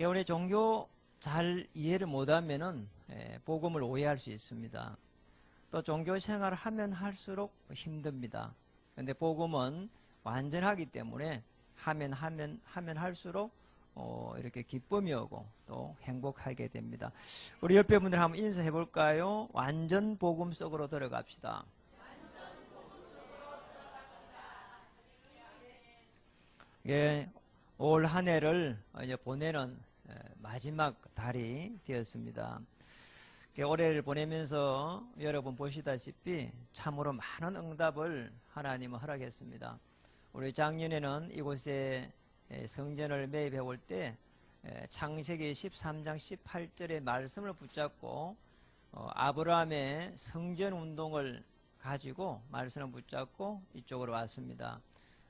우리 종교 잘 이해를 못하면은 복음을 오해할 수 있습니다. 또 종교 생활을 하면 할수록 힘듭니다. 근데 복음은 완전하기 때문에 하면 할수록 이렇게 기쁨이 오고 또 행복하게 됩니다. 우리 옆에 분들 한번 인사해 볼까요? 완전 복음 속으로 들어갑시다. 예, 올 한 해를 이제 보내는 마지막 달이 되었습니다. 올해를 보내면서 여러분 보시다시피 참으로 많은 응답을 하나님은 허락했습니다. 우리 작년에는 이곳에 성전을 매입해 올 때 창세기 13장 18절의 말씀을 붙잡고 아브라함의 성전 운동을 가지고 말씀을 붙잡고 이쪽으로 왔습니다.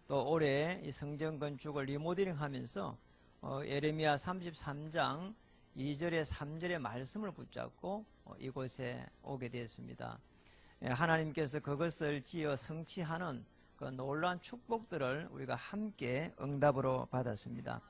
또 올해 이 성전 건축을 리모델링 하면서 예레미야 33장 2절에 3절의 말씀을 붙잡고 이곳에 오게 되었습니다. 하나님께서 그것을 지어 성취하는 그 놀라운 축복들을 우리가 함께 응답으로 받았습니다.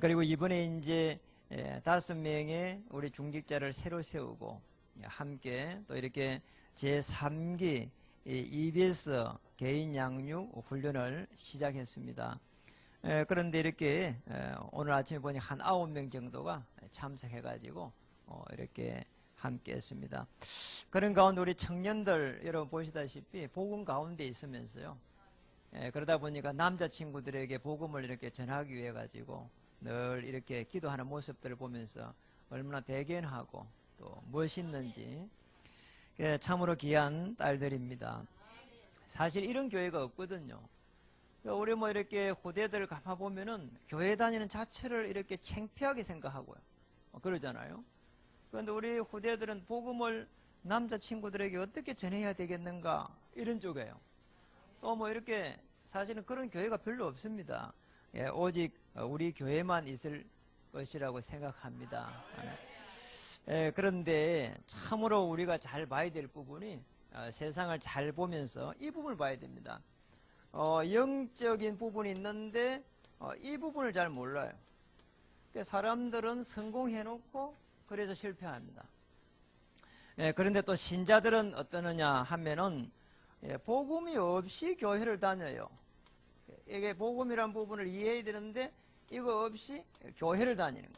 그리고 이번에 이제 5명의 우리 중직자를 새로 세우고 함께 또 이렇게 제3기 EBS 개인 양육 훈련을 시작했습니다. 그런데 이렇게 오늘 아침에 보니 한 9명 정도가 참석해가지고 이렇게 함께 했습니다. 그런 가운데 우리 청년들 여러분 보시다시피 복음 가운데 있으면서요. 그러다 보니까 남자친구들에게 복음을 이렇게 전하기 위해 가지고 늘 이렇게 기도하는 모습들을 보면서 얼마나 대견하고 또 멋있는지 참으로 귀한 딸들입니다. 사실 이런 교회가 없거든요. 우리 뭐 이렇게 후대들 가보면은 교회 다니는 자체를 이렇게 창피하게 생각하고요. 그러잖아요. 그런데 우리 후대들은 복음을 남자친구들에게 어떻게 전해야 되겠는가 이런 쪽이에요. 또 뭐 이렇게 사실은 그런 교회가 별로 없습니다. 오직 우리 교회만 있을 것이라고 생각합니다. 그런데 참으로 우리가 잘 봐야 될 부분이 세상을 잘 보면서 이 부분을 봐야 됩니다. 영적인 부분이 있는데 이 부분을 잘 몰라요. 사람들은 성공해놓고 그래서 실패합니다. 그런데 또 신자들은 어떠느냐 하면은 복음이 없이 교회를 다녀요. 이게 복음이란 부분을 이해해야 되는데 이거 없이 교회를 다니는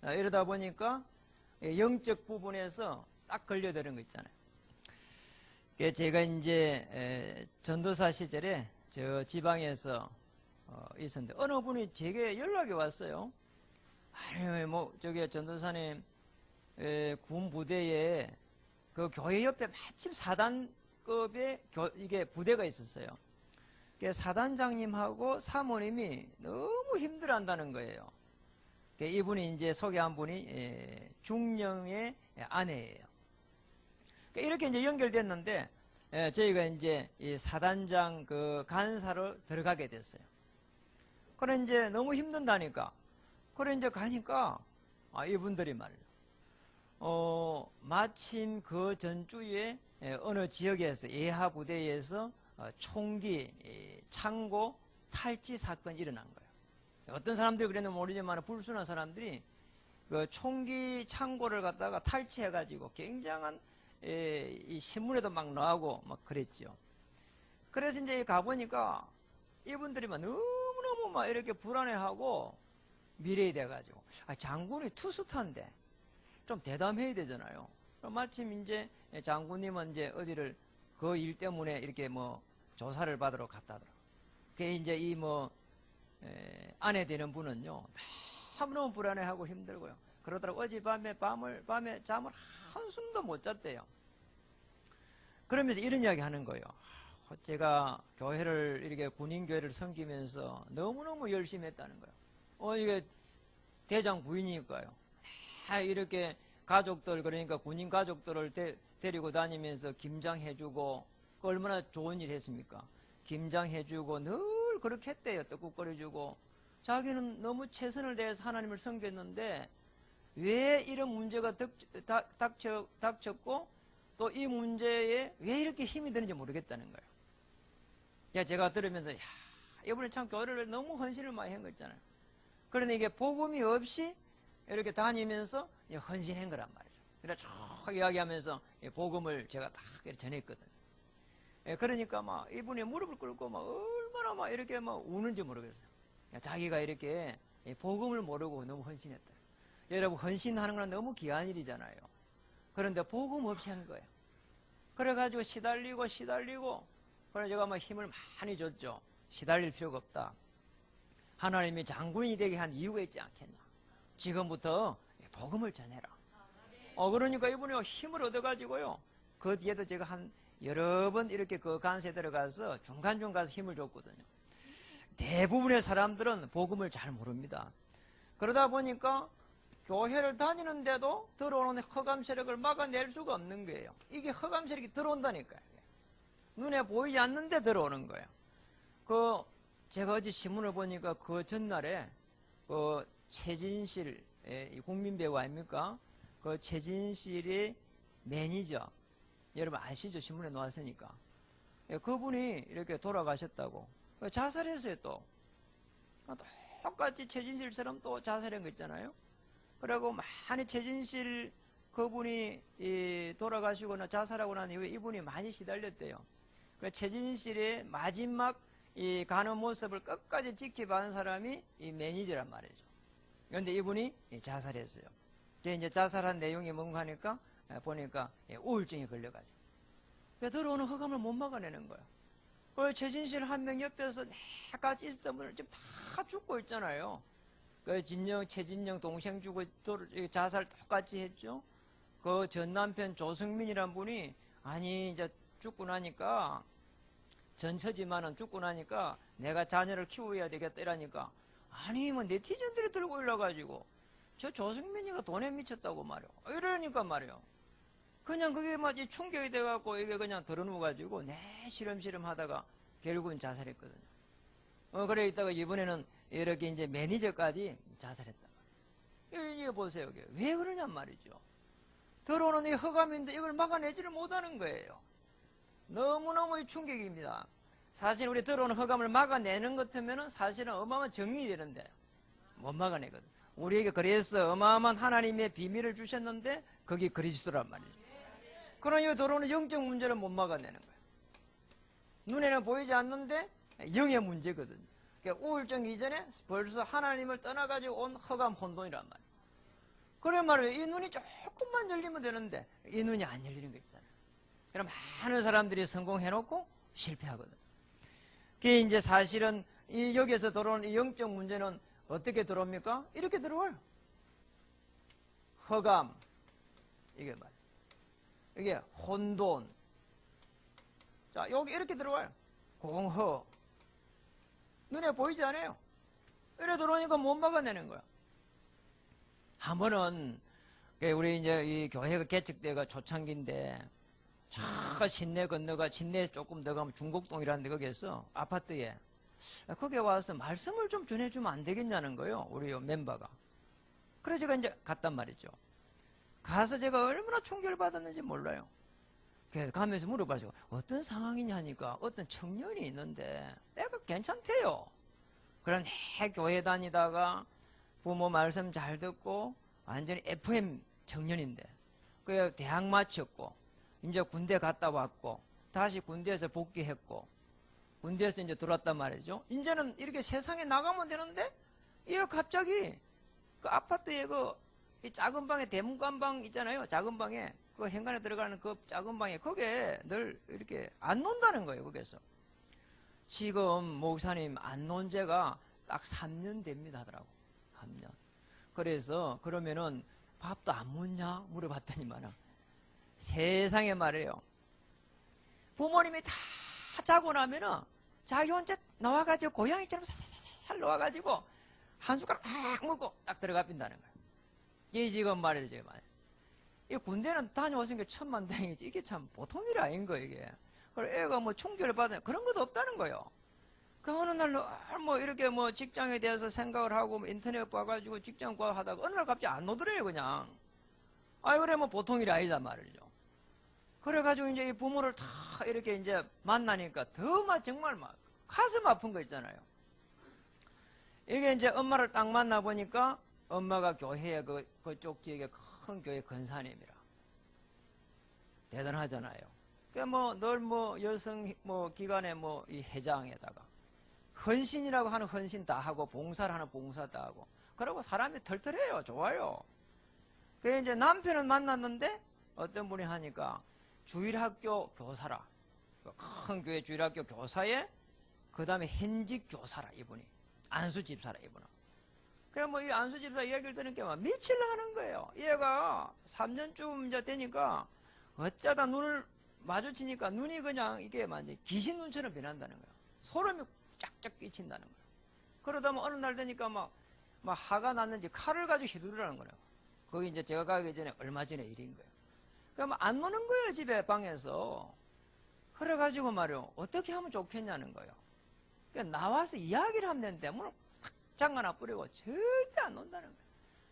거예요. 이러다 보니까 영적 부분에서 딱 걸려드는 거 있잖아요. 제가 이제 전도사 시절에 저 지방에서 있었는데 어느 분이 제게 연락이 왔어요. 아니 뭐 저기 전도사님 군 부대에 그 교회 옆에 마침 사단급의 이게 부대가 있었어요. 사단장님하고 사모님이 너무 힘들어한다는 거예요. 이분이 이제 소개한 분이 중령의 아내예요. 이렇게 이제 연결됐는데 저희가 이제 이 사단장 그 간사로 들어가게 됐어요. 그래 이제 너무 힘든다니까. 그래 이제 가니까 이분들이 말이에요. 마침 그 전주에 어느 지역에서 예하 부대에서 총기 창고 탈취 사건이 일어난 거예요. 어떤 사람들이 그랬는지 모르지만 불순한 사람들이 그 총기 창고를 갖다가 탈취해가지고 굉장한 이 신문에도 막 나오고 막 그랬죠. 그래서 이제 가보니까 이분들이 막 너무너무 막 이렇게 불안해하고 미래에 돼가지고 장군이 투스타인데 좀 대담해야 되잖아요. 마침 이제 장군님은 이제 어디를 그 일 때문에 이렇게 뭐 조사를 받으러 갔다더라고요. 그게 이제 이 뭐 아내 되는 분은요 너무너무 불안해하고 힘들고요. 그러더라고 어젯밤에 밤에 잠을 한숨도 못 잤대요. 그러면서 이런 이야기 하는 거예요. 제가 교회를 이렇게 군인교회를 섬기면서 너무너무 열심히 했다는 거예요. 이게 대장 부인이니까요. 이렇게 가족들 그러니까 군인 가족들을 데리고 다니면서 김장해주고 얼마나 좋은 일 했습니까? 김장해주고 늘 그렇게 했대요. 떡국 끓여주고 자기는 너무 최선을 다해서 하나님을 섬겼는데 왜 이런 문제가 닥쳤고 또 이 문제에 왜 이렇게 힘이 드는지 모르겠다는 거예요. 제가 들으면서 이번에 참 교회를 너무 헌신을 많이 한 거 있잖아요. 그런데 이게 복음이 없이 이렇게 다니면서 헌신한 거란 말이죠. 그래서 쭉 이야기하면서 복음을 제가 딱 전했거든요. 그러니까 막 이분이 무릎을 꿇고 막 얼마나 막 이렇게 막 우는지 모르겠어요. 자기가 이렇게 복음을 모르고 너무 헌신했다. 여러분, 헌신하는 건 너무 귀한 일이잖아요. 그런데 복음 없이 한 거예요. 그래가지고 시달리고 그래서 제가 막 힘을 많이 줬죠. 시달릴 필요가 없다. 하나님이 장군이 되게 한 이유가 있지 않겠나. 지금부터 복음을 전해라. 그러니까 이분이 힘을 얻어가지고요. 그 뒤에도 제가 한 여러 번 이렇게 그 간세 들어가서 중간중간 가서 힘을 줬거든요. 대부분의 사람들은 복음을 잘 모릅니다. 그러다 보니까 교회를 다니는데도 들어오는 흑암 세력을 막아낼 수가 없는 거예요. 이게 흑암 세력이 들어온다니까요. 눈에 보이지 않는데 들어오는 거예요. 제가 어제 신문을 보니까 그 전날에 최진실 국민배우 아닙니까? 그 최진실의 매니저, 여러분 아시죠? 신문에 나왔으니까. 그분이 이렇게 돌아가셨다고. 자살했어요, 또. 똑같이 최진실처럼 또 자살한 거 있잖아요. 그리고 많이 최진실 그분이 돌아가시거나 자살하고 난 이후에 이분이 많이 시달렸대요. 최진실의 마지막 가는 모습을 끝까지 지켜본 사람이 이 매니저란 말이죠. 그런데 이분이 자살했어요. 이제 자살한 내용이 뭔가 하니까 보니까 우울증에 걸려가지고 들어오는 흑암을 못 막아내는 거예요. 최진실 한 명 옆에서 같이 있었던 분들 지금 다 죽고 있잖아요. 최진영 동생 죽고 자살 똑같이 했죠. 그 전 남편 조승민이란 분이 이제 죽고 나니까 전처지만은 죽고 나니까 내가 자녀를 키워야 되겠다 이러니까 뭐 네티즌들이 들고 올라가지고 저 조승민이가 돈에 미쳤다고 말이요. 이러니까 말이요. 그냥 그게 막 충격이 돼갖고 이게 그냥 들어누워가지고 시름시름 하다가 결국은 자살했거든요. 그래 있다가 이번에는 이렇게 이제 매니저까지 자살했다. 이거 보세요. 왜 그러냔 말이죠. 들어오는 이 흑암인데 이걸 막아내지를 못하는 거예요. 너무너무 충격입니다. 사실 우리 들어오는 흑암을 막아내는 것 같으면 사실은 어마어마한 정리이 되는데 못 막아내거든. 우리에게 그래서 어마어마한 하나님의 비밀을 주셨는데 그게 그리스도란 말이죠. 그러니 들어오는 영적 문제를 못 막아내는 거예요. 눈에는 보이지 않는데 영의 문제거든요. 그러니까 우울증 이전에 벌써 하나님을 떠나가지고 온 흑암 혼돈이란 말이에요. 그래 말이에요. 이 눈이 조금만 열리면 되는데 이 눈이 안 열리는 거 있잖아요. 그럼 많은 사람들이 성공해놓고 실패하거든. 그게 이제 사실은 여기에서 들어오는 이 영적 문제는 어떻게 들어옵니까? 이렇게 들어와요. 흑암, 이게 말이에요. 이게 혼돈. 자, 여기 이렇게 들어와요. 공허. 눈에 보이지 않아요. 이래 들어오니까 못 막아내는 거야. 한 번은, 우리 이제 이 교회가 개척대가 초창기인데, 신내 건너가, 신내 조금 더 가면 중곡동이라는 데 거기에서 아파트에, 거기에 와서 말씀을 좀 전해주면 안 되겠냐는 거예요. 우리 멤버가. 그래서 제가 이제 갔단 말이죠. 가서 제가 얼마나 충격을 받았는지 몰라요. 그래서 가면서 물어봐서 어떤 상황이냐 하니까 어떤 청년이 있는데 애가 괜찮대요. 그런데 교회 다니다가 부모 말씀 잘 듣고 완전히 FM 청년인데 그 대학 마쳤고 이제 군대 갔다 왔고 다시 군대에서 복귀했고 군대에서 이제 들어왔단 말이죠. 이제는 이렇게 세상에 나가면 되는데 얘가 갑자기 그 아파트에 이 작은 방에 대문간방 있잖아요. 작은 방에 그 현관에 들어가는 그 작은 방에 거기에 늘 이렇게 안 논다는 거예요. 거기에서 지금 목사님 안 논 지가 딱 3년 됩니다 하더라고. 3년. 그래서 그러면은 밥도 안 먹냐 물어봤더니만은 세상에 말이에요. 부모님이 다 자고 나면은 자기 혼자 나와가지고 고양이처럼 살살살살 나와가지고 한 숟가락 막 먹고 딱 들어가 빈다는 거예요. 이게 지금 말이죠. 지금 이 군대는 다녀오신 게 천만다행이지 이게 참 보통 일 아닌 거예요. 이게. 그리고 애가 뭐 충격을 받는 그런 것도 없다는 거예요. 그 어느 날 뭐 이렇게 뭐 직장에 대해서 생각을 하고 뭐 인터넷 봐가지고 직장 구하다가 어느 날 갑자기 안 오더래요 그냥. 그래 뭐 보통 일이 아니다 말이죠. 그래가지고 이제 이 부모를 다 이렇게 이제 만나니까 더 막 정말 막 가슴 아픈 거 있잖아요. 이게 이제 엄마를 딱 만나 보니까 엄마가 교회에 그쪽 지역에 큰 교회 권사님이라. 대단하잖아요. 늘 여성 기관의 이 회장에다가 헌신이라고 하는 헌신 다 하고 봉사를 하는 봉사 다 하고 그러고 사람이 털털해요. 좋아요. 그 이제 남편은 만났는데 어떤 분이 하니까 주일학교 교사라. 큰 교회 주일학교 교사에 그 다음에 현직 교사라 이분이. 안수 집사라 이분은. 그래 이 안수 집사 이야기를 들으니까 미칠 하는 거예요. 얘가 3년쯤 이제 되니까 어쩌다 눈을 마주치니까 눈이 그냥 이게 완전 귀신 눈처럼 변한다는 거예요. 소름이 쫙쫙 끼친다는 거예요. 그러다 어느 날 되니까 막 화가 났는지 칼을 가지고 휘두르라는 거예요. 거기 이제 제가 가기 전에 얼마 전에 일인 거예요. 그러면 안 노는 거예요, 집에 방에서. 그래가지고 말이요, 어떻게 하면 좋겠냐는 거예요. 그러니까 나와서 이야기를 하면 되는데 문을 확 잠가놔 뿌리고 절대 안 논다는 거예요.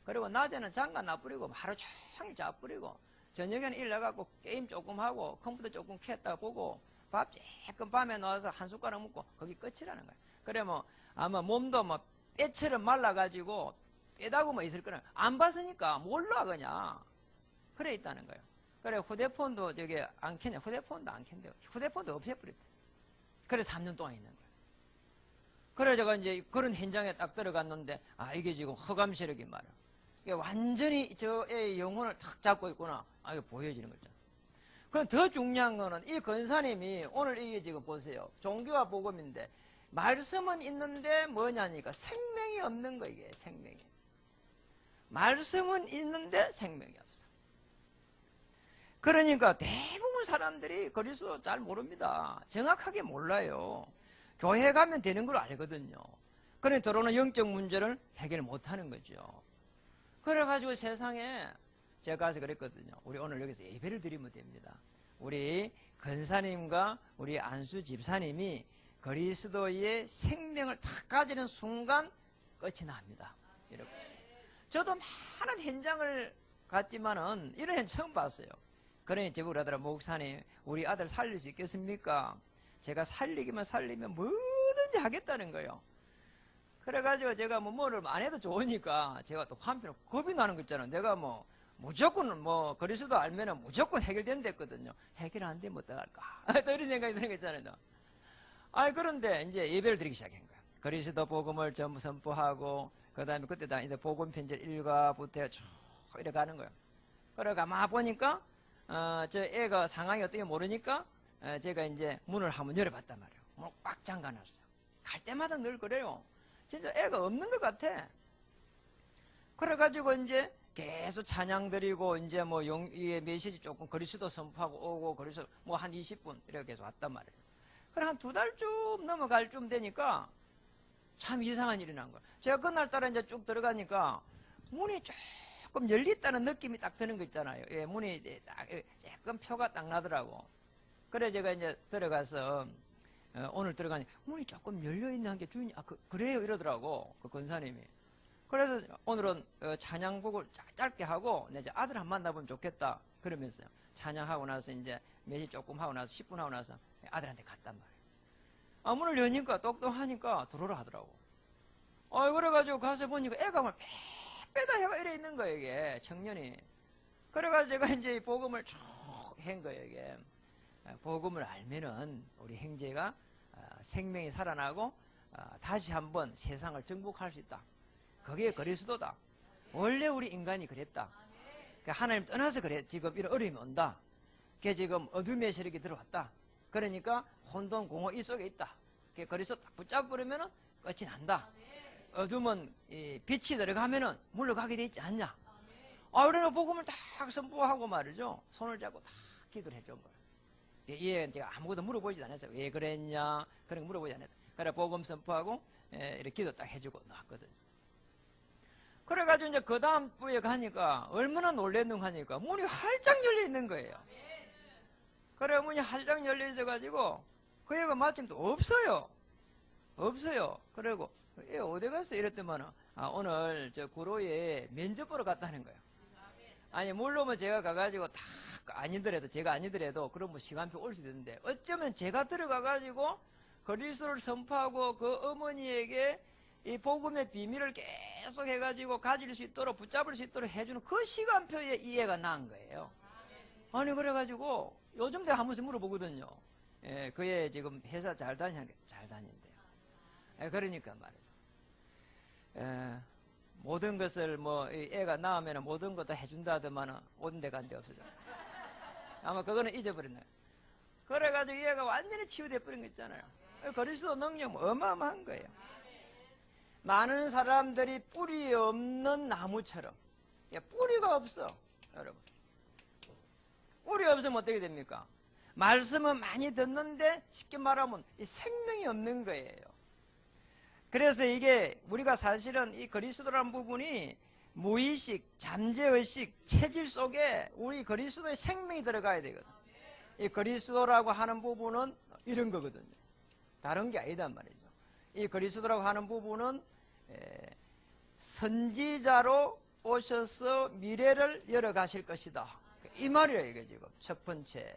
그리고 낮에는 잠가놔 뿌리고 하루 종일 자 뿌리고 저녁에는 일 나가고 게임 조금 하고 컴퓨터 조금 켰다 보고 밥 조금 밤에 나와서 한 숟가락 먹고 거기 끝이라는 거예요. 그래 아마 몸도 빼처럼 말라가지고 빼다고 있을 거는 안 봤으니까 몰라 그냥 그래 있다는 거예요. 그래 휴대폰도 저기 안 켰냐? 휴대폰도 안 켠대요. 휴대폰도 없애버렸대. 그래 3년 동안 있는 거예요. 그래 제가 이제 그런 현장에 딱 들어갔는데 이게 지금 허감시력이 말이야. 이게 완전히 저 애의 영혼을 탁 잡고 있구나. 이게 보여지는 거죠. 그럼 더 중요한 거는 이 권사님이 오늘 이게 지금 보세요. 종교와 복음인데 말씀은 있는데 뭐냐니까 생명이 없는 거 이게 생명이. 말씀은 있는데 생명이 없어. 그러니까 대부분 사람들이 그리스도 잘 모릅니다. 정확하게 몰라요. 교회 가면 되는 걸 알거든요. 그러니 들어오는 영적 문제를 해결 못하는 거죠. 그래가지고 세상에 제가 가서 그랬거든요. 우리 오늘 여기서 예배를 드리면 됩니다. 우리 권사님과 우리 안수 집사님이 그리스도의 생명을 탁 가지는 순간 끝이 납니다. 여러분. 저도 많은 현장을 갔지만은 이런 현장 처음 봤어요. 그러니 제보를 하더라. 목사님 우리 아들 살릴 수 있겠습니까? 제가 살리면 뭐든지 하겠다는 거예요. 그래가지고 제가 뭐를 안 해도 좋으니까 제가 또 한편으로 겁이 나는 거 있잖아요. 내가 무조건 그리스도 알면은 무조건 해결된댔거든요. 해결 안 되면 어떡할까? 또 이런 생각이 드는 거 있잖아요. 그런데 이제 예배를 드리기 시작한 거예요. 그리스도 복음을 전부 선포하고 그 다음에 그때 다 이제 복음 편지 1과부터 쭉 이렇게 가는 거예요. 그러니까 막 보니까 저 애가 상황이 어떻게 모르니까 제가 이제 문을 한번 열어봤단 말이에요. 문을 꽉 잠가놨어요. 갈 때마다 늘 그래요. 진짜 애가 없는 것 같아. 그래가지고 이제 계속 찬양 드리고 이제 이 메시지 조금 그리스도 선포하고 오고 그래서 한 20분 이렇게 계속 왔단 말이에요. 그래 한 2달쯤 넘어갈 쯤 되니까 참 이상한 일이 난 거예요. 제가 그날따라 이제 쭉 들어가니까 문이 조금 열렸다는 느낌이 딱 드는 거 있잖아요. 예, 문이 딱 조금 표가 딱 나더라고. 그래 제가 이제 들어가서 오늘 들어가니 문이 조금 열려있는 게 주인이 그래요 이러더라고 그 권사님이. 그래서 오늘은 찬양곡을 짧게 하고 이제 아들 한 만나보면 좋겠다 그러면서요. 찬양하고 나서 이제 메시지 조금 하고 나서 10분 하고 나서 아들한테 갔단 말이에요. 문을 여니까 똑똑하니까 들어오라 하더라고. 그래가지고 가서 보니까 애가 빼다 해가 이래 있는 거예요 이게 청년이. 그래가지고 제가 이제 복음을 쭉 한 거예요 이게. 복음을 알면은 우리 형제가 생명이 살아나고 다시 한번 세상을 정복할 수 있다. 그게 그리스도다. 원래 우리 인간이 그랬다. 하나님 떠나서 그래. 지금 이런 어려움이 온다. 그게 지금 어둠의 세력이 들어왔다. 그러니까 혼돈 공허 이 속에 있다. 그리스도 딱 붙잡아버리면은 끝이 난다. 어둠은 빛이 들어가면은 물러가게 돼 있지 않냐. 우리는 복음을 딱 선포하고 말이죠. 손을 잡고 딱 기도를 해준 거예요. 얘 제가 아무것도 물어보지 않았어요. 왜 그랬냐 그런 거 물어보지 않았어요. 그래 복음 선포하고 이렇게 기도 딱 해주고 나왔거든요. 그래가지고 이제 그 다음 부에 가니까 얼마나 놀랬는가 하니까 문이 활짝 열려 있는 거예요. 그래 문이 활짝 열려 있어가지고 그 애가 마침 또 없어요. 그리고 얘 어디 갔어 이랬더만은 오늘 저 구로에 면접 보러 갔다는 거예요. 아니 물론 제가 가가지고 다 제가 아니더라도 그런 시간표 올 수 있는데 어쩌면 제가 들어가가지고 그리스도를 선포하고 그 어머니에게 이 복음의 비밀을 계속 해가지고 가질 수 있도록 붙잡을 수 있도록 해주는 그 시간표에 이해가 난 거예요. 아니 그래가지고 요즘 내가 한 번씩 물어보거든요. 예, 그의 지금 회사 잘 다니냐? 잘 다닌대요. 예, 그러니까 말이죠. 예, 모든 것을 뭐 애가 낳으면 모든 것 다 해준다더만은 온 데 간 데 없어져. 아마 그거는 잊어버렸네. 그래가지고 얘가 완전히 치유돼 버린 거 있잖아요. 그리스도 능력 어마어마한 거예요. 많은 사람들이 뿌리 없는 나무처럼, 뿌리가 없어 여러분. 뿌리 없으면 어떻게 됩니까? 말씀은 많이 듣는데 쉽게 말하면 이 생명이 없는 거예요. 그래서 이게 우리가 사실은 이 그리스도라는 부분이 무의식, 잠재의식, 체질 속에 우리 그리스도의 생명이 들어가야 되거든. 이 그리스도라고 하는 부분은 이런 거거든요. 다른 게 아니단 말이죠. 이 그리스도라고 하는 부분은 선지자로 오셔서 미래를 열어가실 것이다. 이 말이에요, 이게 지금. 첫 번째.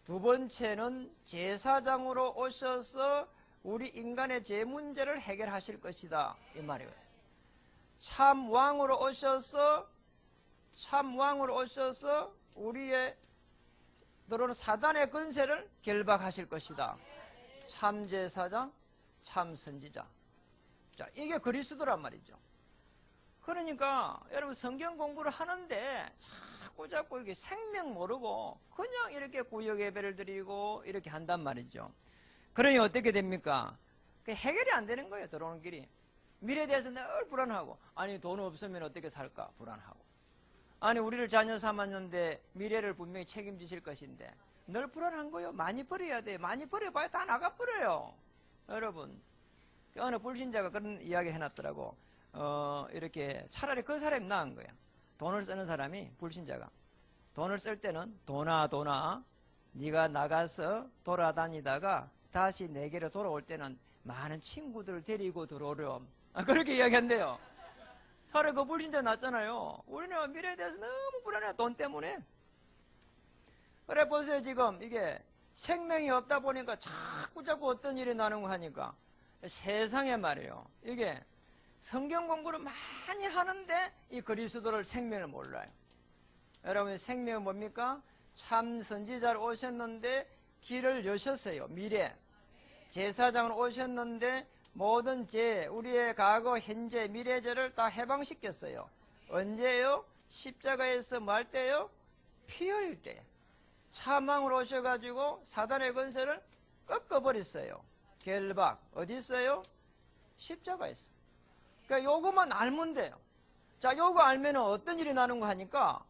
두 번째는 제사장으로 오셔서 우리 인간의 죄 문제를 해결하실 것이다. 이 말이에요. 참 왕으로 오셔서 우리의 들어오는 사단의 권세를 결박하실 것이다. 참 제사장, 참 선지자. 자, 이게 그리스도란 말이죠. 그러니까 여러분 성경 공부를 하는데 자꾸 이게 생명 모르고 그냥 이렇게 구역 예배를 드리고 이렇게 한단 말이죠. 그러니 어떻게 됩니까? 해결이 안 되는 거예요. 들어오는 길이. 미래에 대해서 늘 불안하고, 아니 돈 없으면 어떻게 살까 불안하고, 아니 우리를 자녀 삼았는데 미래를 분명히 책임지실 것인데 늘 불안한 거예요. 많이 버려야 돼. 많이 버려봐야 다 나가버려요. 여러분, 어느 불신자가 그런 이야기 해놨더라고. 이렇게 차라리 그 사람이 나은 거야. 돈을 쓰는 사람이, 불신자가 돈을 쓸 때는 돈아 네가 나가서 돌아다니다가 다시 내게로 돌아올 때는 많은 친구들을 데리고 들어오렴. 그렇게 이야기한대요. 차라리 그 불신자 낫잖아요. 우리는 미래에 대해서 너무 불안해. 돈 때문에. 그래 보세요. 지금 이게 생명이 없다 보니까 자꾸 어떤 일이 나는 거 하니까 세상에 말이에요. 이게 성경 공부를 많이 하는데 이 그리스도를 생명을 몰라요. 여러분 생명은 뭡니까? 참 선지자로 오셨는데 길을 여셨어요. 미래. 제사장으로 오셨는데 모든 죄, 우리의 과거, 현재, 미래 죄를 다 해방시켰어요. 언제요? 십자가에서 뭐 할 때요? 피 흘릴 때. 사망으로 오셔가지고 사단의 권세를 꺾어버렸어요. 결박. 어디 있어요? 십자가에서. 그러니까 요거만 알면 돼요. 자, 요거 알면 어떤 일이 나는 거 하니까,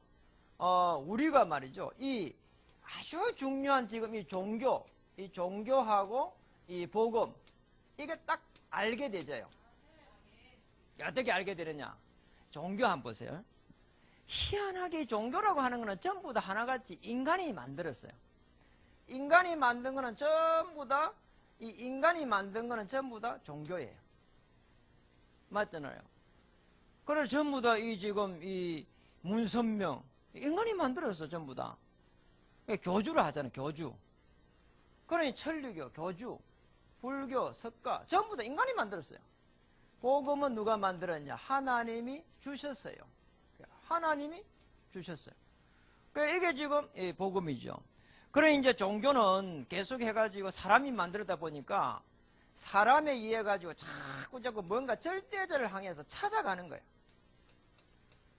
우리가 말이죠. 이 아주 중요한 지금 이 종교하고 이 복음, 이게 딱 알게 되져요. 어떻게 알게 되느냐? 종교 한번 보세요. 희한하게 종교라고 하는 거는 전부 다 하나같이 인간이 만들었어요. 인간이 만든 거는 전부 다, 이 인간이 만든 거는 전부 다 종교예요. 맞잖아요. 그래서 전부 다 이 지금 이 문선명, 인간이 만들었어, 전부 다. 교주를 하잖아요, 교주. 그러니 천리교, 교주, 불교, 석가, 전부 다 인간이 만들었어요. 복음은 누가 만들었냐? 하나님이 주셨어요. 하나님이 주셨어요. 이게 지금 복음이죠. 그래 이제 종교는 계속 해가지고 사람이 만들다 보니까 사람에 의해 가지고 자꾸 뭔가 절대절을 향해서 찾아가는 거예요.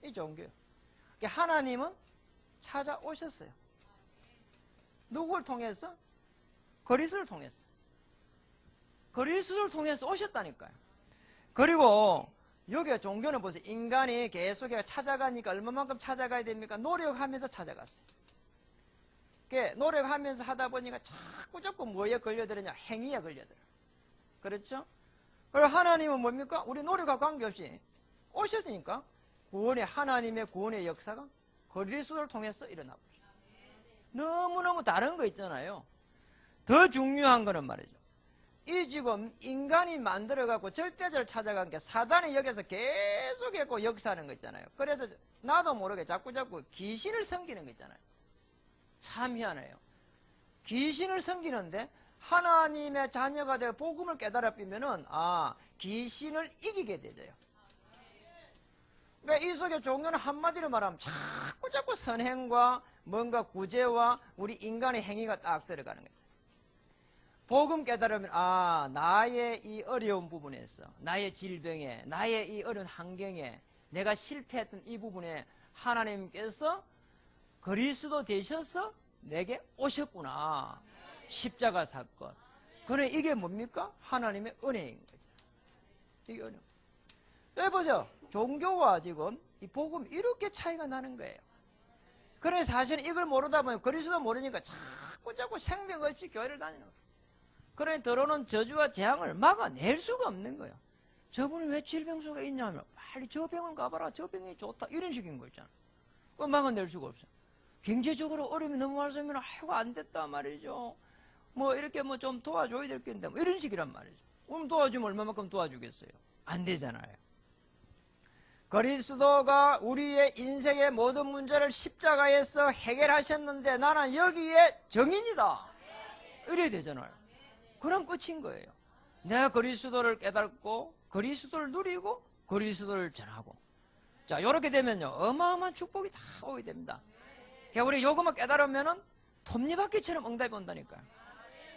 이 종교요. 하나님은 찾아오셨어요. 누구를 통해서? 그리스도를 통해서. 그리스도를 통해서 오셨다니까요. 그리고 여기 종교는 보세요. 인간이 계속 찾아가니까 얼마만큼 찾아가야 됩니까? 노력하면서 찾아갔어요. 노력하면서 하다 보니까 자꾸 뭐에 걸려들느냐? 행위에 걸려들어. 그렇죠? 그리고 하나님은 뭡니까? 우리 노력과 관계없이 오셨으니까 구원의, 하나님의 구원의 역사가 그리스도를 통해서 일어나고 있어요. 너무너무 다른 거 있잖아요. 더 중요한 거는 말이죠. 이 지금 인간이 만들어갖고 절대자를 찾아간 게 사단이 여기서 계속했고 역사하는 거 있잖아요. 그래서 나도 모르게 자꾸 귀신을 섬기는 거 있잖아요. 참 희한해요. 귀신을 섬기는데 하나님의 자녀가 되어 복음을 깨달아비면은 귀신을 이기게 되죠. 그러니까 이 속에 종교는 한마디로 말하면 자꾸 선행과 뭔가 구제와 우리 인간의 행위가 딱 들어가는 거죠. 복음 깨달으면 나의 이 어려운 부분에서, 나의 질병에, 나의 이 어려운 환경에, 내가 실패했던 이 부분에 하나님께서 그리스도 되셔서 내게 오셨구나. 십자가 사건. 그래, 이게 뭡니까? 하나님의 은혜인 거죠. 이게 은혜. 여기 보세요. 종교와 지금 이 복음 이렇게 차이가 나는 거예요. 그래, 사실은 이걸 모르다 보면 그리스도 모르니까 자꾸 생명 없이 교회를 다니는 거예요. 그러니 들어오는 저주와 재앙을 막아낼 수가 없는 거예요. 저분이 왜 질병수가 있냐면 빨리 저 병원 가봐라. 저 병이 좋다. 이런 식인 거 있잖아. 그거 막아낼 수가 없어. 경제적으로 어려움이 너무 많으면 안 됐다 말이죠. 뭐 이렇게 뭐 좀 도와줘야 될 건데 뭐 이런 식이란 말이죠. 그럼 도와주면 얼마만큼 도와주겠어요? 안 되잖아요. 그리스도가 우리의 인생의 모든 문제를 십자가에서 해결하셨는데 나는 여기에 정인이다. 이래야 되잖아요. 그럼 끝인 거예요. 내가 그리스도를 깨닫고 그리스도를 누리고 그리스도를 전하고, 자, 이렇게 되면요 어마어마한 축복이 다 오게 됩니다. 그러니까 우리 요것만 깨달으면은 톱니바퀴처럼 응답이 온다니까요.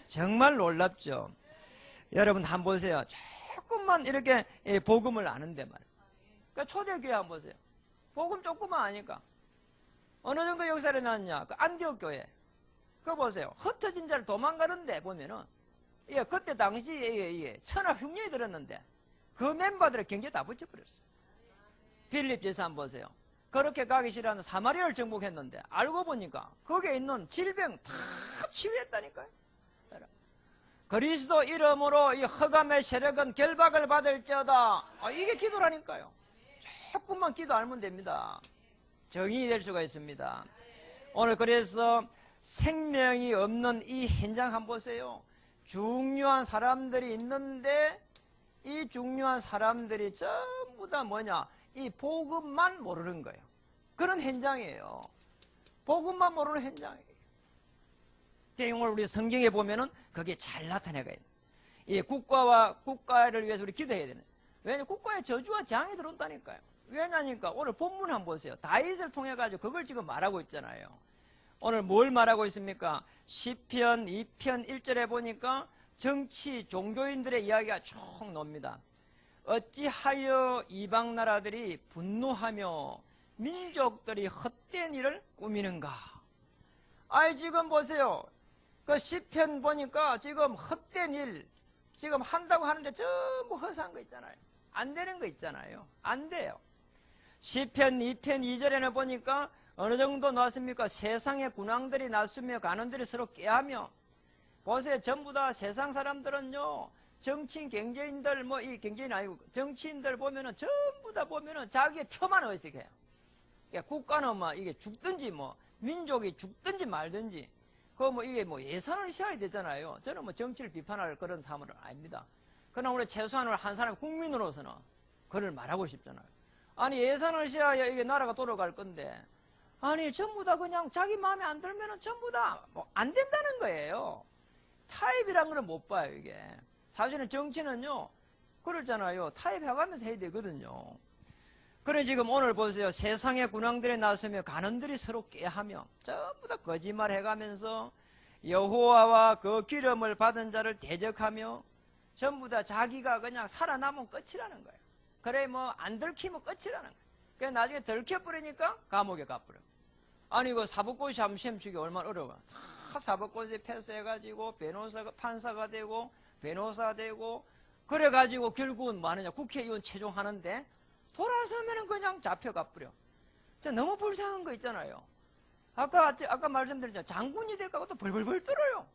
정말 놀랍죠. 여러분 한번 보세요. 조금만 이렇게 복음을 아는데 말이에요. 그러니까 초대교회 한번 보세요. 복음 조금만 아니까 어느 정도 역사를 났냐. 그 안디옥 교회 그거 보세요. 흩어진 자를 도망가는데 보면은 그때 당시에 천하 흉년이 들었는데 그 멤버들의 경제 다 붙여버렸어요. 빌립 제사 한번 보세요. 그렇게 가기 싫어하는 사마리아를 정복했는데 알고 보니까 거기에 있는 질병 다 치유했다니까요. 그리스도 이름으로 이 흑암의 세력은 결박을 받을지어다. 이게 기도라니까요. 조금만 기도 알면 됩니다. 정인이 될 수가 있습니다. 오늘 그래서 생명이 없는 이 현장 한번 보세요. 중요한 사람들이 있는데 이 중요한 사람들이 전부 다 뭐냐? 이 복음만 모르는 거예요. 그런 현장이에요. 복음만 모르는 현장이에요. 오늘 우리 성경에 보면은 그게 잘 나타내가 있는. 이 국가를 위해서 우리 기도해야 되는. 왜냐하면 국가에 저주와 재앙이 들어온다니까요. 왜냐니까 오늘 본문 한번 보세요. 다윗을 통해 가지고 그걸 지금 말하고 있잖아요. 오늘 뭘 말하고 있습니까? 시편 2편 1절에 보니까 정치 종교인들의 이야기가 쭉 나옵니다. 어찌하여 이방 나라들이 분노하며 민족들이 헛된 일을 꾸미는가? 지금 보세요. 그 시편 보니까 지금 헛된 일 지금 한다고 하는데 전부 허사한 거 있잖아요. 안 되는 거 있잖아요. 안 돼요. 시편 2편 2절에는 보니까 어느 정도 나왔습니까? 세상의 군왕들이 났으며 가는들이 서로 꾀하며. 보세요. 전부 다 세상 사람들은요, 정치인, 경제인들, 이 경제인 아니고 정치인들 보면은 전부 다 보면은 자기의 표만 의식해요. 그러니까 국가는 이게 죽든지 민족이 죽든지 말든지, 이게 예산을 세워야 되잖아요. 저는 정치를 비판할 그런 사람은 아닙니다. 그러나 우리 최소한 한 사람 국민으로서는 그걸 말하고 싶잖아요. 예산을 세워야 이게 나라가 돌아갈 건데, 전부 다 그냥 자기 마음에 안 들면은 전부 다 안 된다는 거예요. 타협이란 걸 못 봐요, 이게. 사실은 정치는요, 그러잖아요. 타협해가면서 해야 되거든요. 그래, 지금 오늘 보세요. 세상의 군왕들이 나서며 가는들이 서로 꾀하며 전부 다 거짓말 해가면서 여호와와 그 기름을 받은 자를 대적하며 전부 다 자기가 그냥 살아남으면 끝이라는 거예요. 그래, 안 들키면 끝이라는 거예요. 그래, 나중에 들켜버리니까 감옥에 가버려. 이거 사법고시 시험치기 얼마나 어려워. 다 사법고시 패스해가지고 판사가 되고 변호사 되고 그래가지고 결국은 뭐하느냐, 국회의원 최종하는데 돌아서면은 그냥 잡혀가버려. 너무 불쌍한 거 있잖아요. 아까 말씀드렸잖아요. 장군이 될까 또 벌벌벌 떨어요.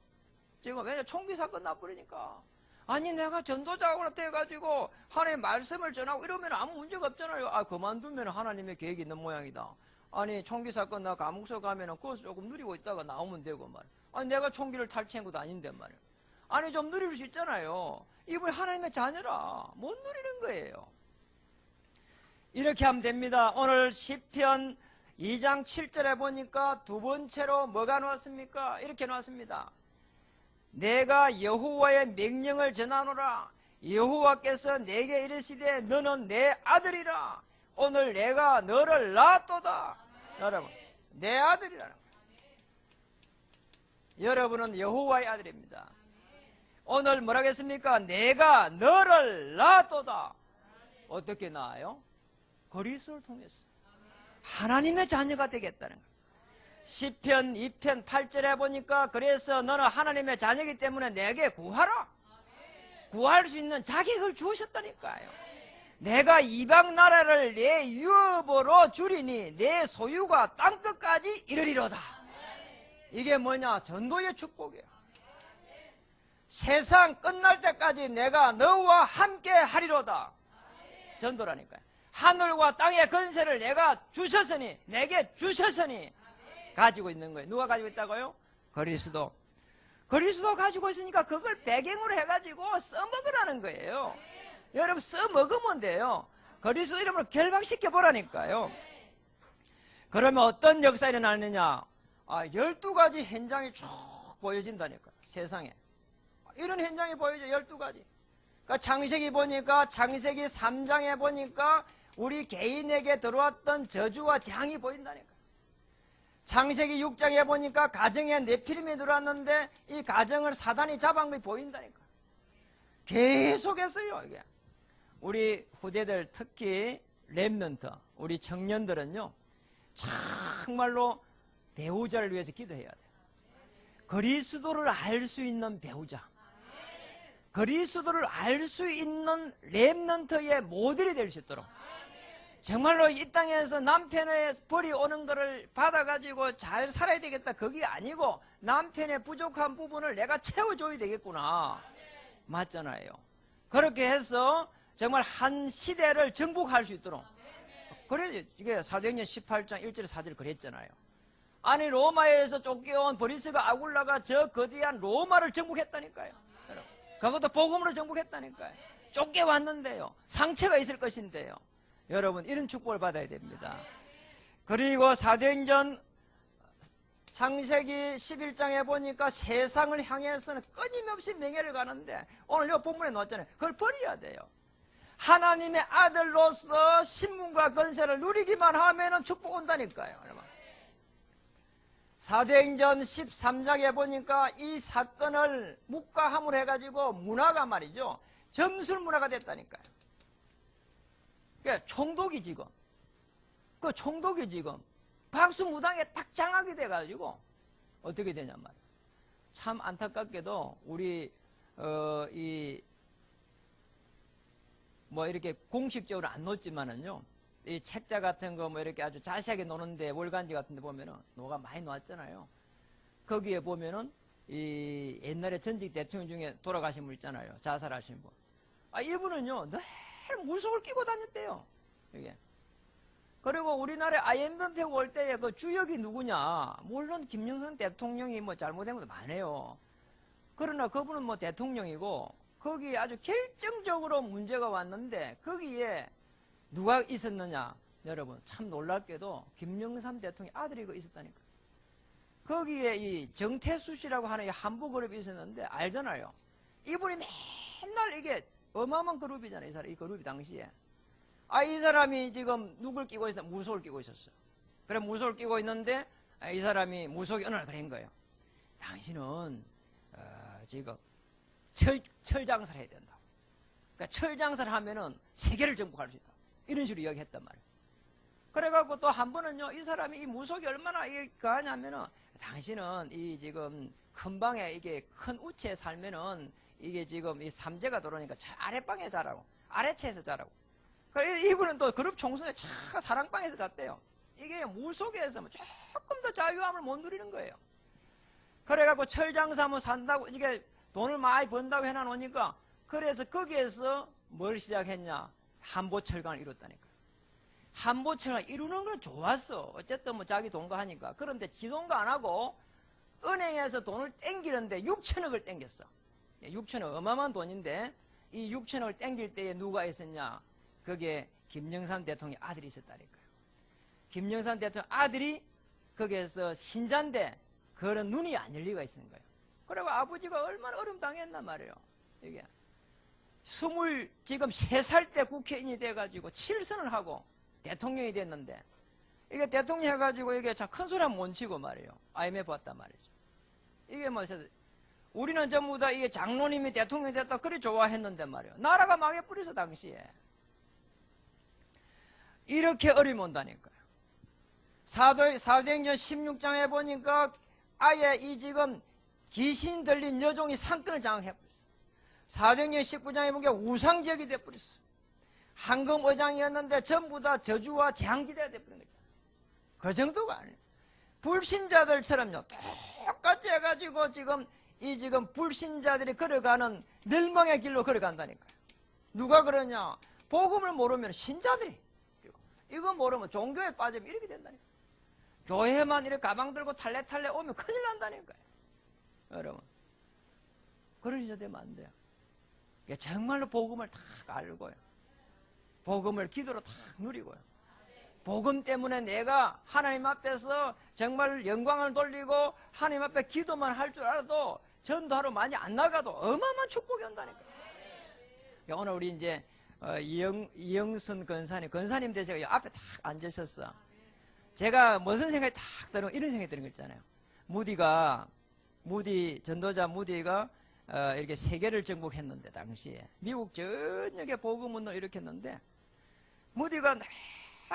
지금 왜냐, 총기 사건 나버리니까. 내가 전도자하고 돼가지고 하나님의 말씀을 전하고 이러면 아무 문제가 없잖아요. 그만두면 하나님의 계획이 있는 모양이다. 총기 사건 나 감옥서 가면은 거기서 조금 누리고 있다가 나오면 되고 말이야. 내가 총기를 탈취한 것도 아닌데 말이야. 좀 누릴 수 있잖아요. 이분이 하나님의 자녀라. 못 누리는 거예요. 이렇게 하면 됩니다. 오늘 시편 2장 7절에 보니까 두 번째로 뭐가 나왔습니까? 이렇게 나왔습니다. 내가 여호와의 명령을 전하노라. 여호와께서 내게 이르시되 너는 내 아들이라. 오늘 내가 너를 낳았도다. 여러분, 내 아들이라는 거예요. 여러분은 여호와의 아들입니다. 오늘 뭐라고 했습니까? 내가 너를 낳았도다. 어떻게 낳아요? 그리스도를 통해서 하나님의 자녀가 되겠다는 거예요. 시편 2편 8절에 보니까 그래서 너는 하나님의 자녀이기 때문에 내게 구하라. 구할 수 있는 자격을 주셨다니까요. 내가 이방 나라를 내 유업으로 주리니 내 소유가 땅끝까지 이르리로다. 이게 뭐냐? 전도의 축복이에요. 세상 끝날 때까지 내가 너와 함께 하리로다. 전도라니까요. 하늘과 땅의 권세를 내가 주셨으니, 내게 주셨으니 가지고 있는 거예요. 누가 가지고 있다고요? 그리스도. 그리스도 가지고 있으니까 그걸 배경으로 해가지고 써먹으라는 거예요. 여러분, 써먹으면 돼요. 그리스도 이름으로 결박시켜 보라니까요. 그러면 어떤 역사 일어나느냐? 12가지 현장이 쭉 보여진다니까요. 세상에. 이런 현장이 보여져. 12가지. 그러니까 창세기 보니까, 창세기 3장에 보니까 우리 개인에게 들어왔던 저주와 재앙이 보인다니까. 창세기 6장에 보니까 가정에 네피림이 들어왔는데 이 가정을 사단이 잡은 것이 보인다니까. 계속했어요, 이게. 우리 후대들, 특히 렘넌트, 우리 청년들은요, 정말로 배우자를 위해서 기도해야 돼요. 그리스도를 알 수 있는 배우자, 그리스도를 알 수 있는 렘넌트의 모델이 될 수 있도록, 정말로 이 땅에서 남편의 벌이 오는 것을 받아가지고 잘 살아야 되겠다, 그게 아니고 남편의 부족한 부분을 내가 채워줘야 되겠구나. 맞잖아요. 그렇게 해서 정말 한 시대를 정복할 수 있도록. 그래, 이게 사도행전 18장 1절 4절 그랬잖아요. 아니, 로마에서 쫓겨온 브리스가 아굴라가 저 거대한 로마를 정복했다니까요. 그것도 복음으로 정복했다니까요. 쫓겨왔는데요, 상처가 있을 것인데요. 여러분, 이런 축복을 받아야 됩니다. 그리고 사도행전 창세기 11장에 보니까 세상을 향해서는 끊임없이 명예를 가는데, 오늘 이 본문에 나왔잖아요. 그걸 버려야 돼요. 하나님의 아들로서 신분과 권세를 누리기만 하면 축복 온다니까요. 여러분. 사도행전 13장에 보니까 이 사건을 묵과함을 해가지고 문화가 말이죠, 점술 문화가 됐다니까요. 그러니까 총독이 지금, 그 총독이 지금 박수무당에 딱 장악이 돼가지고 어떻게 되냔 말이에요. 참 안타깝게도 우리 뭐 이렇게 공식적으로 안 놓지만은요, 이 책자 같은 거 뭐 이렇게 아주 자세하게 노는데 월간지 같은 데 보면은 노가 많이 놓았잖아요. 거기에 보면은 이 옛날에 전직 대통령 중에 돌아가신 분 있잖아요. 자살하신 분. 이분은요, 늘 무속을 끼고 다녔대요. 이게. 그리고 우리나라에 IMF 올 때에 그 주역이 누구냐? 물론 김영삼 대통령이 뭐 잘못된 것도 많아요. 그러나 그분은 뭐 대통령이고, 거기에 아주 결정적으로 문제가 왔는데 거기에 누가 있었느냐? 여러분, 참 놀랍게도 김영삼 대통령 아들이 있었다니까. 거기에 이 정태수 씨라고 하는 한부그룹이 있었는데 알잖아요. 이분이 맨날 이게 어마어마한 그룹이잖아요. 이 사람, 이 그룹이 당시에. 이 사람이 지금 누굴 끼고 있었나? 무속을 끼고 있었어요. 그래, 무속을 끼고 있는데 이 사람이 무속이 어느 날 그런 거예요. 당신은 지금 철장사를 해야 된다. 그러니까 철장사를 하면은 세계를 정복할 수 있다. 이런 식으로 이야기했단 말이에요. 그래갖고 또 한 번은요, 이 사람이 이 무속이 얼마나 그하냐면은, 당신은 이 지금 큰 방에 이게 큰 우체에 살면은 이게 지금 이 삼재가 들어오니까 저 아랫방에 자라고, 아래채에서 자라고. 그래, 이분은 또 그룹 총수에 사랑방에서 잤대요. 이게 무속에서 조금 더 자유함을 못 누리는 거예요. 그래갖고 철장사 뭐 산다고, 이게 돈을 많이 번다고 해놔놓으니까, 그래서 거기에서 뭘 시작했냐? 한보철강을 이뤘다니까. 한보철강을 이루는 건 좋았어. 어쨌든 뭐 자기 돈과 하니까. 그런데 지 돈과 안 하고 은행에서 돈을 땡기는데 6천억을 땡겼어. 6천억, 어마어마한 돈인데 이 6천억을 땡길 때에 누가 있었냐? 그게 김영삼 대통령의 아들이 있었다니까요. 김영삼 대통령 아들이 거기에서 신자인데 그런 눈이 안 열리가 있는 거예요. 그리고 아버지가 얼마나 어려움 당했단 말이에요. 이게 지금 3살 때 국회의원이 돼가지고 7선을 하고 대통령이 됐는데, 이게 대통령 해가지고 이게 참 큰 소리 못 치고 말이에요. IMF 왔단 말이죠. 이게 뭐, 우리는 전부 다 이게 장로님이 대통령이 됐다 그리 좋아했는데 말이에요. 나라가 망해버려서 당시에. 이렇게 어려움이 온다니까요. 사도행전 16장에 보니까 아예 이 지금 귀신 들린 여종이 상권을 장악해버렸어요. 사도행전 19장에 보니까 우상지역이 돼버렸어요. 황금의장이었는데 전부 다 저주와 재앙지대가 돼버린 거죠. 그 정도가 아니에요. 불신자들처럼요, 똑같이 해가지고 지금 불신자들이 걸어가는 멸망의 길로 걸어간다니까요. 누가 그러냐? 복음을 모르면 신자들이, 이거 모르면 종교에 빠지면 이렇게 된다니까요. 교회만 이렇게 가방 들고 탈레탈레 오면 큰일 난다니까요. 여러분, 그런 일 되면 안 돼요. 정말로 복음을 다 알고요, 복음을 기도로 다 누리고요, 복음 때문에 내가 하나님 앞에서 정말 영광을 돌리고 하나님 앞에 기도만 할 줄 알아도 전도하러 많이 안 나가도 어마어마한 축복이 온다니까요. 오늘 우리 이제 이영순 권사님 되셔서 앞에 딱 앉으셨어. 제가 무슨 생각이 딱 드는, 이런 생각이 드는 거 있잖아요. 전도자 무디가 이렇게 세계를 정복했는데, 당시에 미국 전역에 복음운동을 일으켰는데, 무디가 늘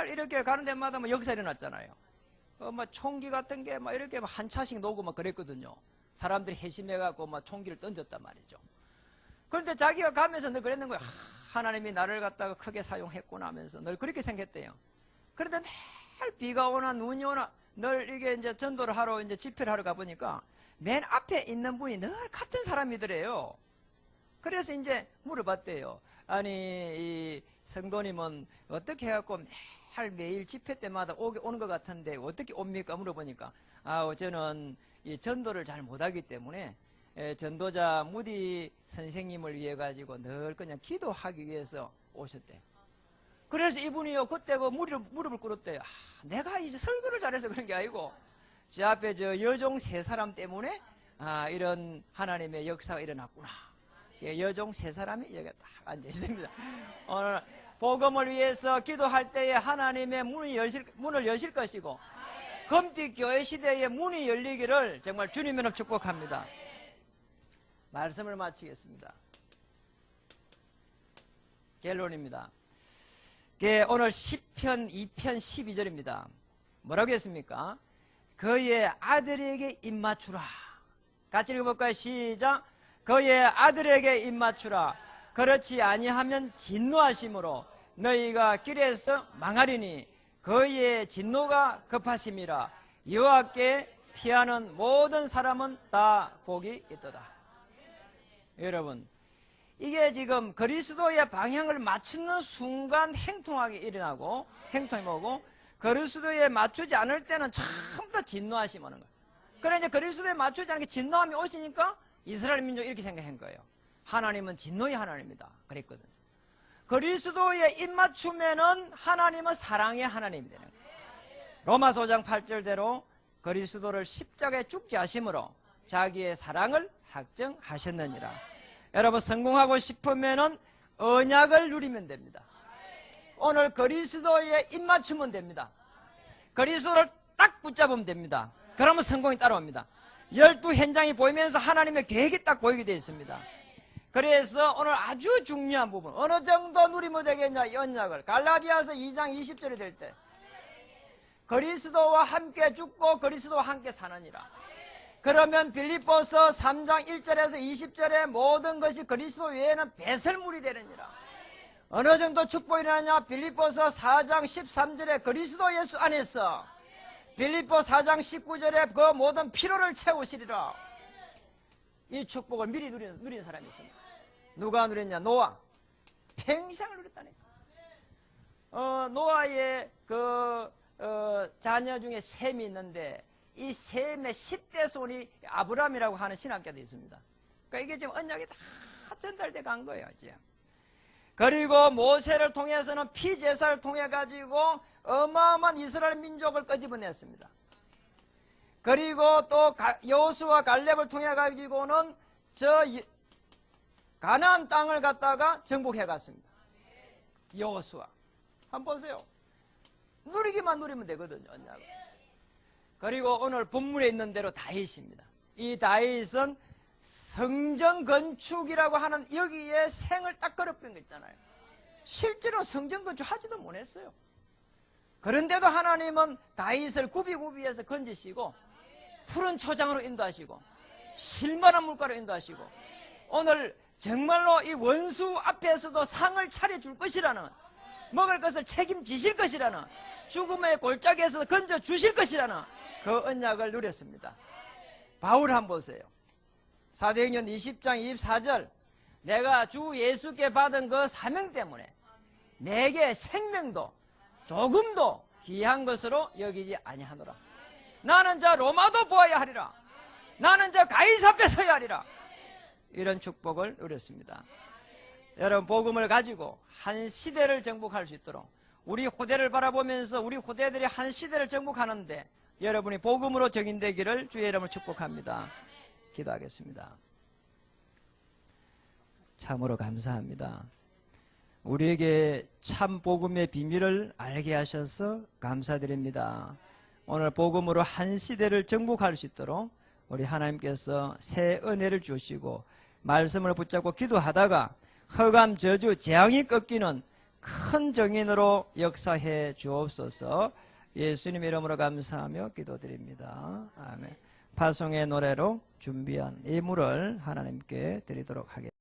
이렇게 가는 데마다 뭐 역사 일어났잖아요. 막 총기 같은 게 막 이렇게 한 차씩 놓고 막 그랬거든요. 사람들이 회심해갖고 막 총기를 던졌단 말이죠. 그런데 자기가 가면서 늘 그랬는 거예요. 하나님이 나를 갖다가 크게 사용했구나 하면서 늘 그렇게 생각했대요. 그런데 늘 비가 오나 눈이 오나 늘 이게 이제 전도를 하러, 이제 집회를 하러 가보니까 맨 앞에 있는 분이 늘 같은 사람이더래요. 그래서 이제 물어봤대요. 아니, 이 성도님은 어떻게 해갖고 매일 집회 때마다 오는 것 같은데 어떻게 옵니까? 물어보니까, 저는 이 전도를 잘 못하기 때문에 전도자 무디 선생님을 위해 가지고 늘 그냥 기도하기 위해서 오셨대요. 그래서 이분이요, 그때 그 무릎을 꿇었대요. 내가 이제 설교를 잘해서 그런 게 아니고 제 앞에 저 여종 3사람 때문에 이런 하나님의 역사가 일어났구나. 여종 3사람이 여기 딱 앉아 있습니다. 오늘 복음을 위해서 기도할 때에 하나님의 문을 여실 것이고, 금빛 교회 시대의 문이 열리기를 정말 주님으로 축복합니다. 말씀을 마치겠습니다. 결론입니다. 오늘 10편 2편 12절입니다. 뭐라고 했습니까? 그의 아들에게 입맞추라. 같이 읽어볼까요? 시작. 그의 아들에게 입맞추라. 그렇지 아니하면 진노하심으로 너희가 길에서 망하리니 그의 진노가 급하심이라. 여호와께 피하는 모든 사람은 다 복이 있도다. 여러분, 이게 지금 그리스도의 방향을 맞추는 순간 행통하게 일어나고, 행통이 뭐고, 그리스도에 맞추지 않을 때는 처음부터 진노하심 오는 거예요. 그래 이제 그리스도에 맞추지 않게 진노함이 오시니까 이스라엘 민족이 이렇게 생각한 거예요. 하나님은 진노의 하나님이다 그랬거든. 그리스도에 입맞추면은 하나님은 사랑의 하나님이 되는 거예요. 로마서 5장 8절대로 그리스도를 십자가에 죽게 하심으로 자기의 사랑을 확증하셨느니라. 여러분, 성공하고 싶으면은 언약을 누리면 됩니다. 오늘 그리스도에 입맞추면 됩니다. 그리스도를 딱 붙잡으면 됩니다. 그러면 성공이 따라옵니다. 12 현장이 보이면서 하나님의 계획이 딱 보이게 되어 있습니다. 그래서 오늘 아주 중요한 부분, 어느 정도 누리면 되겠냐, 이 언약을. 갈라디아서 2장 20절이 될 때 그리스도와 함께 죽고 그리스도와 함께 사느니라. 그러면 빌립보서 3장 1절에서 20절에 모든 것이 그리스도 외에는 배설물이 되느니라. 어느 정도 축복이 일어나냐? 빌립보서 4장 13절에 그리스도 예수 안에서, 빌립보 4장 19절에 그 모든 피로를 채우시리라. 이 축복을 미리 누린 사람이 있습니다. 누가 누렸냐? 노아. 평생을 누렸다니까. 노아의 자녀 중에 셈이 있는데 이 셈의 10대 손이 아브람이라고 하는 신학자도 있습니다. 그러니까 이게 지금 언약이 다 전달돼 간 거예요. 이제. 그리고 모세를 통해서는 피제사를 통해 가지고 어마어마한 이스라엘 민족을 끄집어냈습니다. 그리고 또 여호수아 갈렙을 통해 가지고는 저 가나안 땅을 갖다가 정복해 갔습니다. 여호수아. 한번 보세요. 누리기만 누리면 되거든요. 그리고 오늘 본문에 있는 대로 다윗입니다. 이 다윗은 성전 건축이라고 하는 여기에 생을 딱 걸어버린 거 있잖아요. 실제로 성전 건축하지도 못했어요. 그런데도 하나님은 다윗을 굽이굽이해서 건지시고 푸른 초장으로 인도하시고 실만한 물가로 인도하시고 오늘 정말로 이 원수 앞에서도 상을 차려줄 것이라는, 먹을 것을 책임지실 것이라는, 죽음의 골짜기에서 건져주실 것이라는 그 언약을 누렸습니다. 바울 한번 보세요. 사도행전 20장 24절, 내가 주 예수께 받은 그 사명 때문에 내게 생명도 조금도 귀한 것으로 여기지 아니하노라. 나는 저 로마도 보아야 하리라. 나는 저 가이사 앞에 서야 하리라. 이런 축복을 누렸습니다. 여러분, 복음을 가지고 한 시대를 정복할 수 있도록 우리 후대를 바라보면서 우리 후대들이 한 시대를 정복하는데 여러분이 복음으로 정인되기를 주의 이름으로 축복합니다. 기도하겠습니다. 참으로 감사합니다. 우리에게 참 복음의 비밀을 알게 하셔서 감사드립니다. 오늘 복음으로 한 시대를 정복할 수 있도록 우리 하나님께서 새 은혜를 주시고 말씀을 붙잡고 기도하다가 허감, 저주, 재앙이 꺾이는 큰 정인으로 역사해 주옵소서. 예수님 이름으로 감사하며 기도드립니다. 아멘. 파송의 노래로 준비한 이 물을 하나님께 드리도록 하겠습니다.